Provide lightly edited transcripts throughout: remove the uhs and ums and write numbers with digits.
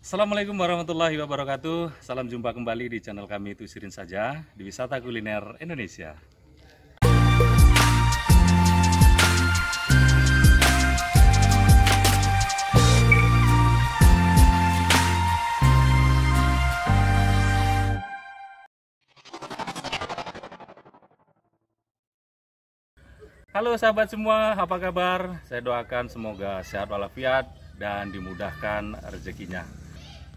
Assalamualaikum warahmatullahi wabarakatuh. Salam jumpa kembali di channel kami Tusirin Saja di Wisata Kuliner Indonesia. Halo sahabat semua, apa kabar? Saya doakan semoga sehat walafiat dan dimudahkan rezekinya.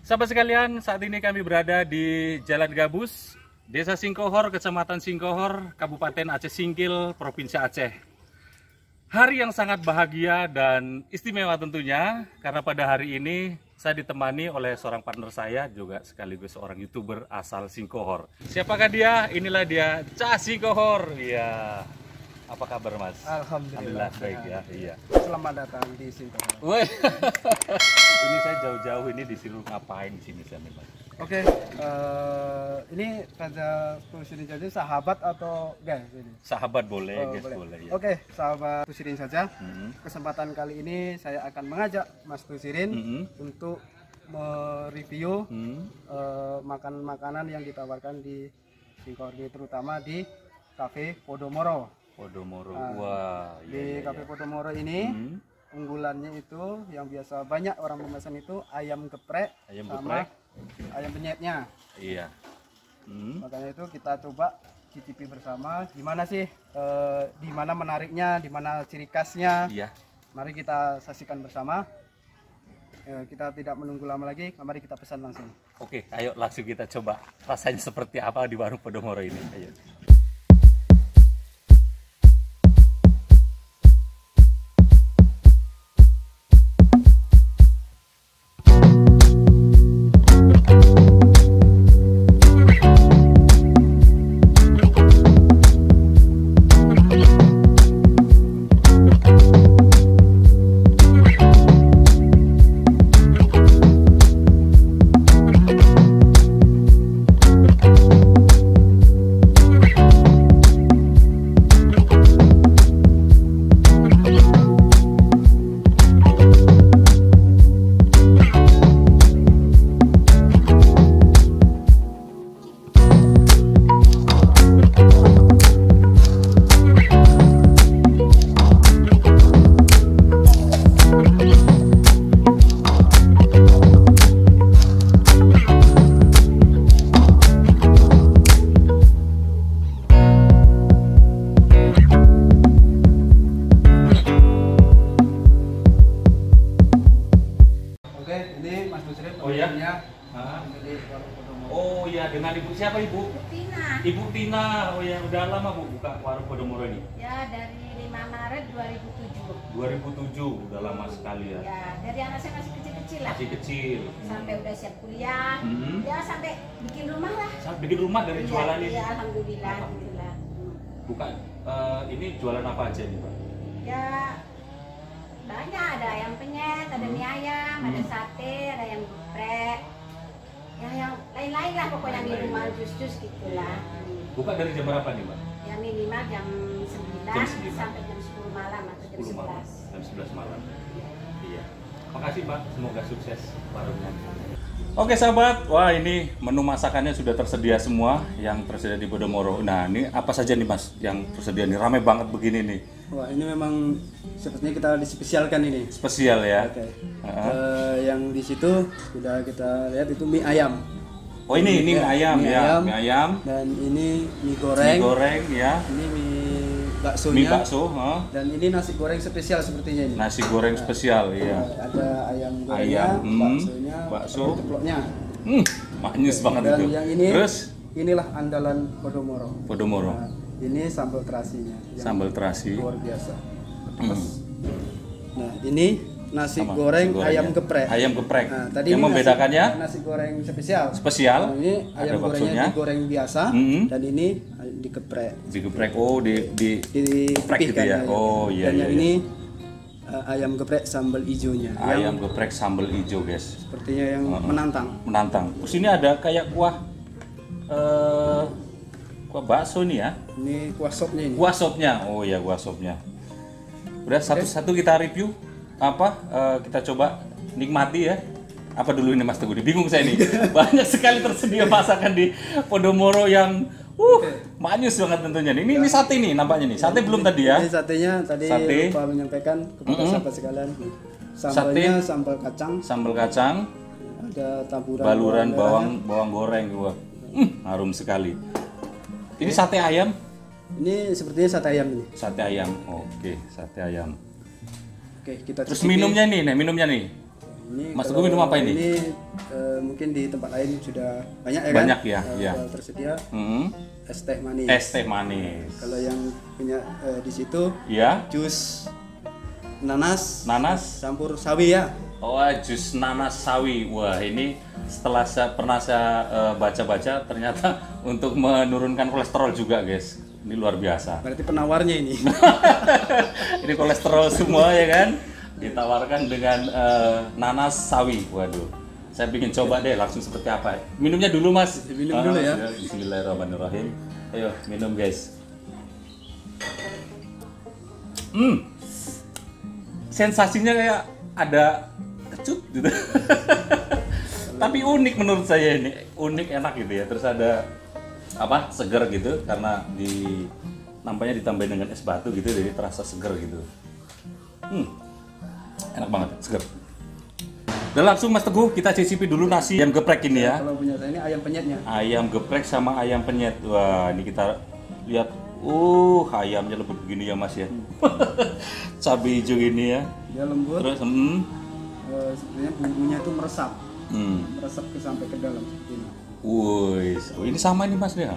Sahabat sekalian, saat ini kami berada di Jalan Gabus, Desa Singkohor, Kecamatan Singkohor, Kabupaten Aceh Singkil, Provinsi Aceh. Hari yang sangat bahagia dan istimewa tentunya, karena pada hari ini saya ditemani oleh seorang partner saya, juga sekaligus seorang YouTuber asal Singkohor. Siapakah dia? Inilah dia, Cah Singkohor. Ya. Apa kabar Mas? Alhamdulillah baik ya. Iya. Selamat datang di Singkohor. Woi. Ini saya jauh-jauh ini disuruh ngapain di sini saya Mas? Oke, ini Raja Tusirin Saja sahabat atau guys ini? Sahabat boleh, Oh, guys boleh. boleh ya. Oke, sahabat Tusirin Saja. Hmm. Kesempatan kali ini saya akan mengajak Mas Tusirin untuk mereview makanan-makanan yang ditawarkan di Singkohor, terutama di Cafe Podomoro. Podomoro. Nah, Wah, Di iya, Cafe iya. Podomoro ini unggulannya itu yang biasa banyak orang memesan itu ayam geprek Ayam sama geprek. ayam penyetnya. Iya. Makanya itu kita coba cicipi bersama gimana sih, di mana menariknya, di mana ciri khasnya. Iya. Mari kita saksikan bersama. Kita tidak menunggu lama lagi, mari kita pesan langsung. Oke, ayo langsung kita coba rasanya seperti apa di warung Podomoro ini. Ayo. Oke, ini Mas Tusirin Oh ya? pembeliannya Hah? milik warung Podomoro. Oh iya, dengan ibu siapa ibu? Tina. Ibu Tina. Oh ya, udah lama Bu buka warung Podomoro ini? Ya dari 5 Maret 2007. 2007, udah lama sekali ya. Ya dari anak saya masih kecil-kecil lah. Masih kecil. Sampai udah siap kuliah. Ya sampai bikin rumah lah. Saat bikin rumah dari Iya, jualan ini. iya, alhamdulillah, alhamdulillah. Bukan ini jualan apa aja nih Pak? Ya banyak, ada ayam penyet, ada mie ayam, ada sate, ada ayam geprek. Ya yang lain-lain lah pokoknya di Lain-lain rumah ya. jus-jus gitulah. Buka dari jam berapa nih Pak? Ya minimal jam 9 Jam 9. sampai jam 10 malam atau jam 10 malam, 11. jam 11 malam. Iya. Makasih Pak, semoga sukses warungnya. Oke sahabat, wah ini menu masakannya sudah tersedia semua yang tersedia di Podomoro. Nah ini apa saja nih Mas yang tersedia nih? Rame banget begini nih. Wah, ini memang sepertinya kita dispesialkan ini. Spesial ya. Oke. Yang di situ sudah kita lihat itu mie ayam. Oh ini mie ayam mie ya, ayam. mie ayam. Dan ini mie goreng. Mie goreng ya. Ini mie baksonya. Mie bakso, Dan ini nasi goreng spesial sepertinya ini. nasi goreng spesial ya. Ada ayam gorengnya, Ayam, baksonya, bakso. ceploknya. Manis banget Dan itu. yang ini, Terus inilah andalan Podomoro. Podomoro. Nah, ini sambal terasinya. yang Sambal terasi. Luar biasa. Nah, ini nasi Sama, goreng nasi gorengnya. ayam geprek. Ayam geprek. Nah, tadi Yang ini membedakannya? nasi goreng spesial. Spesial. Nah, ini Ada ayam gorengnya baksonya. digoreng biasa dan ini digeprek. Digeprek. Oh di geprek gitu Dipipihkan ya. Oh iya Dan iya. yang iya. ini ayam geprek sambal hijaunya. Ayam Yang geprek sambal hijau guys. sepertinya yang menantang. Menantang. Terus ini ada kayak kuah kuah bakso nih ya. Ini kuah sopnya ini. Kuah sopnya. Oh iya kuah sopnya. Udah satu-satu kita review apa kita coba nikmati ya. Apa dulu ini Mas Teguh? Bingung saya nih. Banyak sekali tersedia masakan di Podomoro yang manis banget tentunya. Ini sate nih nampaknya nih. Sate belum tadi ya? Ini satenya tadi Sate. lupa menyampaikan kepada sahabat sekalian. Sambalnya sambal kacang, Sambal kacang, ada taburan baluran merahnya. bawang goreng gua. Harum sekali. Ini sate ayam? Ini sepertinya sate ayam ini. Sate ayam. Oke, sate ayam. Oke, kita Terus cicipi. minumnya nih. Ini Mas kalau Teguh minum apa ini? Ini mungkin di tempat lain sudah banyak ya kan? Banyak ya, iya. Sudah tersedia Hmm. es teh manis. Es teh manis. Kalau yang punya di situ Ya, jus nanas nanas. campur sawi ya. Oh, jus nanas sawi. Wah, ini setelah saya baca-baca ternyata untuk menurunkan kolesterol juga, guys. Ini luar biasa. Berarti penawarnya ini. Ini kolesterol semua ya kan? Ditawarkan dengan nanas sawi. Waduh. Saya bikin coba deh langsung seperti apa. Minumnya dulu, Mas. Minum dulu ya. Bismillahirrahmanirrahim. Ayo, minum, guys. Sensasinya kayak ada kecut gitu. Tapi unik menurut saya ini. Unik, enak gitu ya. Terus ada apa? Seger gitu karena nampaknya ditambahin dengan es batu gitu, jadi terasa seger gitu. Enak banget, seger. Dan langsung Mas Teguh kita cicipi dulu nasi ayam geprek ini ya. Kalau punya saya ini ayam penyetnya. Ayam geprek sama ayam penyet. Wah, ini kita lihat. Ayamnya lembut begini ya Mas ya. Cabai hijau gini ya. Dia lembut. Terus Sebenarnya bumbunya itu meresap. Meresap sampai ke dalam seperti ini. Ini sama nih Mas ya.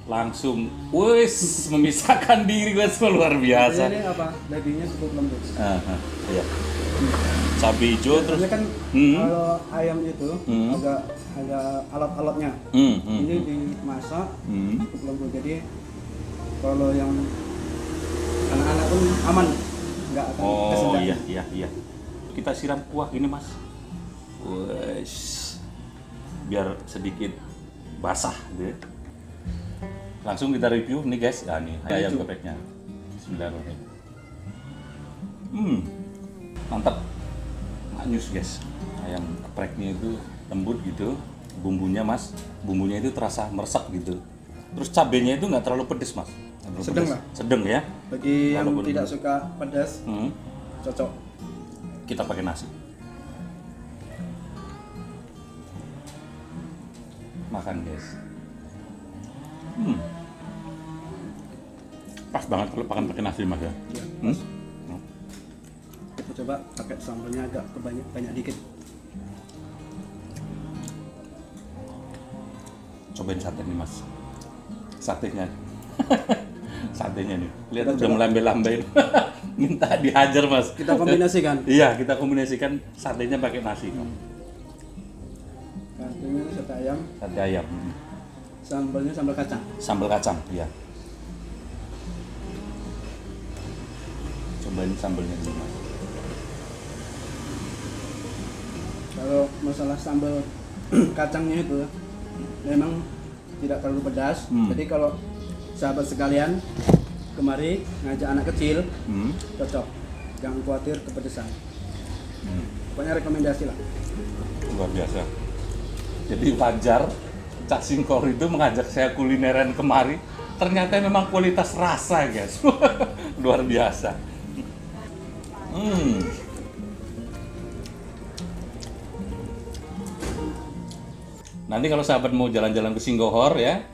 Langsung, memisahkan diri gue semua luar biasa. Ini apa? Dagingnya cukup lembut. Iya. Cabai hijau terus. Biasanya kan kalau ayam itu ada alat-alatnya. Ini dimasak cukup lembut. Jadi kalau yang anak-anak pun aman, nggak akan kesedak. Iya. Kita siram kuah gini Mas. Biar sedikit basah gitu ya. Langsung kita review nih guys. Ya nih ayam gepreknya. Bismillahirrahmanirrahim. Mantap. Manis guys. Ayam gepreknya itu lembut gitu. Bumbunya Mas, bumbunya itu terasa meresap gitu. Terus cabenya itu nggak terlalu pedes Mas. Sedang lah. Sedang ya. Bagi yang Walaupun tidak suka pedas, cocok. Kita pakai nasi. Makan guys. Pas banget kalau makan pakai nasi Mas ya. Ya, kita coba pakai sambalnya agak banyak dikit. Cobain sate nih Mas. Satenya. Satenya nih. Lihat Kita udah coba. melambai-lambai. Minta dihajar Mas. Kita kombinasikan. Iya, kita kombinasikan satenya pakai nasi. Ini sate ayam, Sate ayam. sambalnya sambal kacang. Sambal kacang, iya. Cobain sambalnya dulu Mas. Kalau masalah sambal kacangnya itu memang tidak terlalu pedas. Jadi kalau sahabat sekalian kemari ngajak anak kecil cocok, jangan khawatir kepedesan. Pokoknya rekomendasi lah. Luar biasa. Jadi wajar Cak Singkor itu mengajak saya kulineran kemari. Ternyata memang kualitas rasa guys. Luar biasa. Nanti kalau sahabat mau jalan-jalan ke Singgohor ya,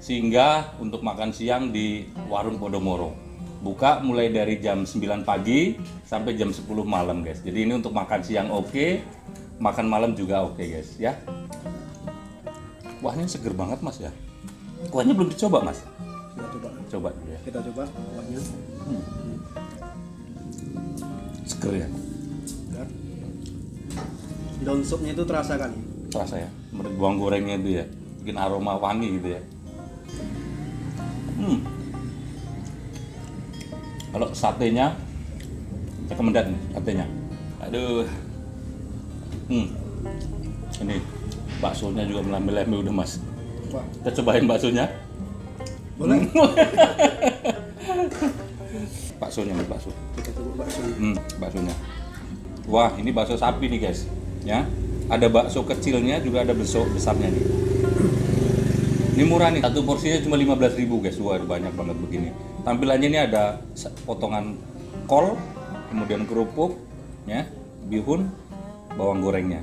singgah untuk makan siang di Warung Podomoro. Buka mulai dari jam 9 pagi sampai jam 10 malam guys. Jadi ini untuk makan siang oke, makan malam juga oke guys ya. Kuahnya seger banget Mas ya. Kuahnya belum dicoba Mas. Kita coba. Coba dulu ya. Kita coba kuahnya. Seger ya. Segar. Daun supnya itu terasa kali. Terasa ya. Bawang gorengnya itu ya. Bikin aroma wangi gitu ya. Kalau satenya, rekomendan nih satenya. Aduh. Ini baksonya juga melambai-lambai udah Mas. Wah, Kita cobain baksonya. boleh? Baksonya Mas, bakso. Kita coba baksonya. Baksonya. Wah, ini bakso sapi nih guys. ya. Ada bakso kecilnya, juga ada bakso besarnya nih. Ini murah nih, satu porsinya cuma 15.000 guys. Wah, banyak banget begini. Tampilannya ini ada potongan kol, kemudian kerupuk, ya, bihun, bawang gorengnya.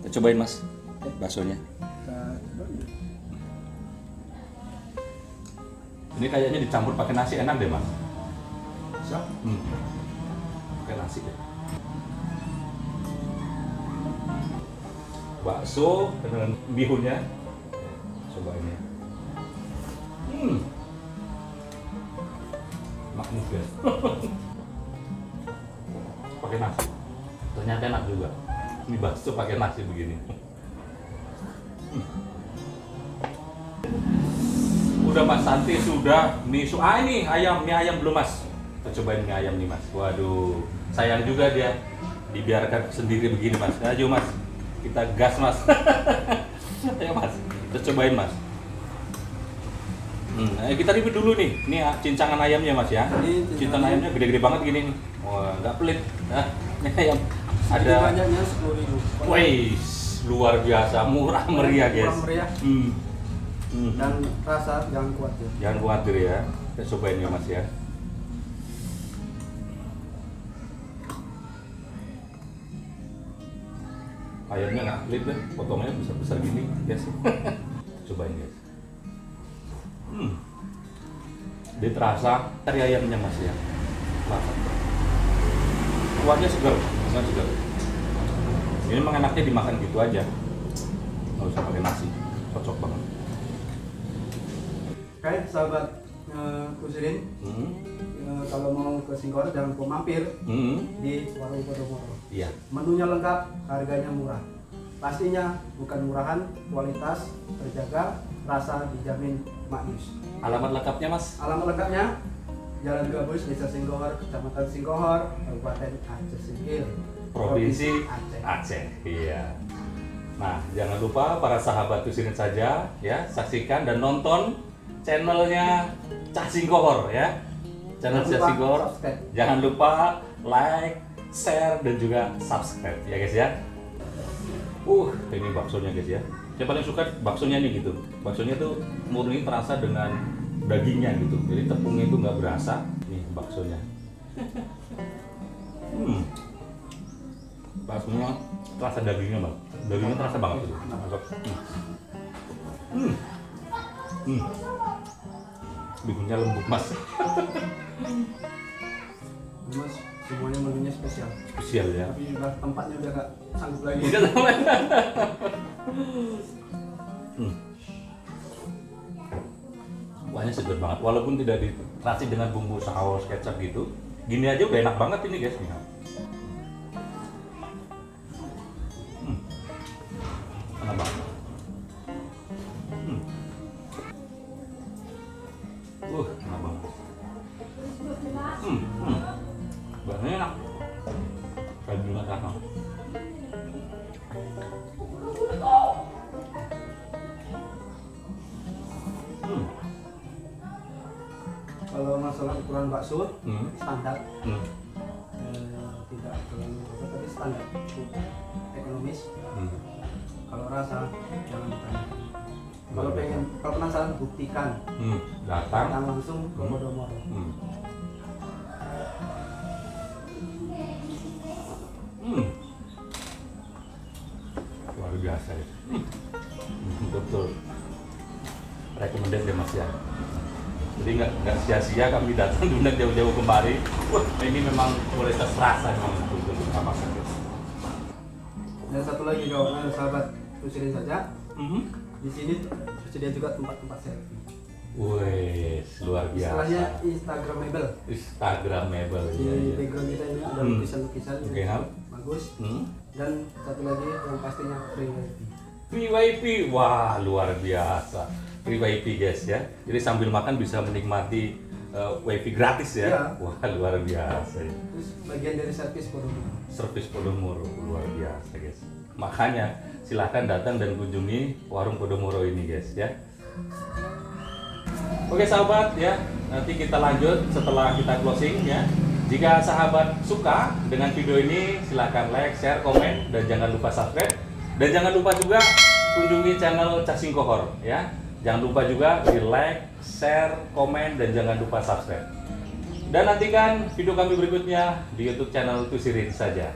Kita cobain mas, baksonya. Ini kayaknya dicampur pakai nasi enak deh mas. Siap. Pakai nasi deh. Bakso dengan bihunnya. Coba ini. Makmur guys. Pakai nasi. Ternyata enak juga. Ini bakso pakai nasi begini. Udah mas, Santi sudah. Ini ayam, mie ayam belum mas. Kita cobain mie ayam nih mas. Waduh, sayang juga dia dibiarkan sendiri begini mas. Ayo mas, kita gas mas. Ayo mas, kita cobain mas. Kita review dulu nih. Ini cincangan ayamnya mas ya. Cincangan ayamnya gede-gede banget gini nih. Wah, nggak pelit. Nah, ini ayam. Ada banyaknya 10.000. Wih, luar biasa, murah meriah guys. Murah meriah. Dan rasa jangan khawatir. Jangan khawatir ya. Kita cobain ya mas ya. Ayamnya nggak pelit deh, potongnya besar-besar gini guys. Cobain guys. Dia terasa dari ayamnya mas ya. Kuahnya segar, sangat segar. Ini memang enaknya dimakan gitu aja, nggak usah pakai nasi, cocok banget. Oke, sahabat Kusirin, kalau mau ke Singkawang jangan lupa mampir di Warung Podomoro. Iya. Menunya lengkap, harganya murah. Pastinya bukan murahan, kualitas terjaga, rasa dijamin maknyus. Alamat lengkapnya mas? Alamat lengkapnya Jalan Gabus, Desa Singkohor, Kecamatan Singkohor, Kabupaten Aceh Singkil, Provinsi Aceh. Iya. Nah, jangan lupa para sahabat Kusirin saja ya, saksikan dan nonton channelnya Cah Singkohor ya. Channel Cah Singkohor. Jangan lupa like, share dan juga subscribe ya guys ya. Ini baksonya guys ya. Saya paling suka baksonya nih gitu. Baksonya tuh murni terasa dengan dagingnya gitu. Jadi tepungnya itu nggak berasa. Nih baksonya. Baksonya terasa dagingnya bang. Dagingnya terasa banget gitu. Masuk. Bihunnya lembut mas. Mas, semuanya menunya spesial. Spesial ya. Tapi tempatnya udah gak sanggup lagi. Kuahnya segar banget, walaupun tidak diracik dengan bumbu saus kecap gitu. Gini aja udah enak banget ini guys. Enak banget. Enak banget. Bahannya enak. Kayak bunga tanah. Kalau masalah ukuran bakso standar, tidak terlalu tapi standar, ekonomis. Kalau rasa jangan ditanya. Kalau penasaran buktikan, datang langsung ke Podomoro. Luar biasa ya. Betul. Recommended deh mas ya. Jadi nggak sia-sia kami datang diundang jauh-jauh kemari. Wah, ini memang kualitas rasa memang untuk apa saja. Dan satu lagi kawan sahabat Kusirin saja. Di sini tersedia juga tempat-tempat selfie. Wih, luar biasa. Istilahnya Instagramable. Instagramable. Di background kita ini ada lukisan-lukisan yang bagus. Dan satu lagi yang pastinya free wifi. Free wifi, wah luar biasa. Free wifi guys ya. Jadi sambil makan bisa menikmati wifi gratis ya. Iya. Wah luar biasa. Terus bagian dari servis Podomoro. Servis Podomoro luar biasa guys. Makanya silahkan datang dan kunjungi warung Podomoro ini guys ya. Oke sahabat ya, nanti kita lanjut setelah kita closing ya. Jika sahabat suka dengan video ini, silahkan like, share, komen, dan jangan lupa subscribe. Dan jangan lupa juga kunjungi channel Cacing Kohor ya. Jangan lupa juga di like, share, komen, dan jangan lupa subscribe. Dan nantikan video kami berikutnya di YouTube channel Tusirin saja.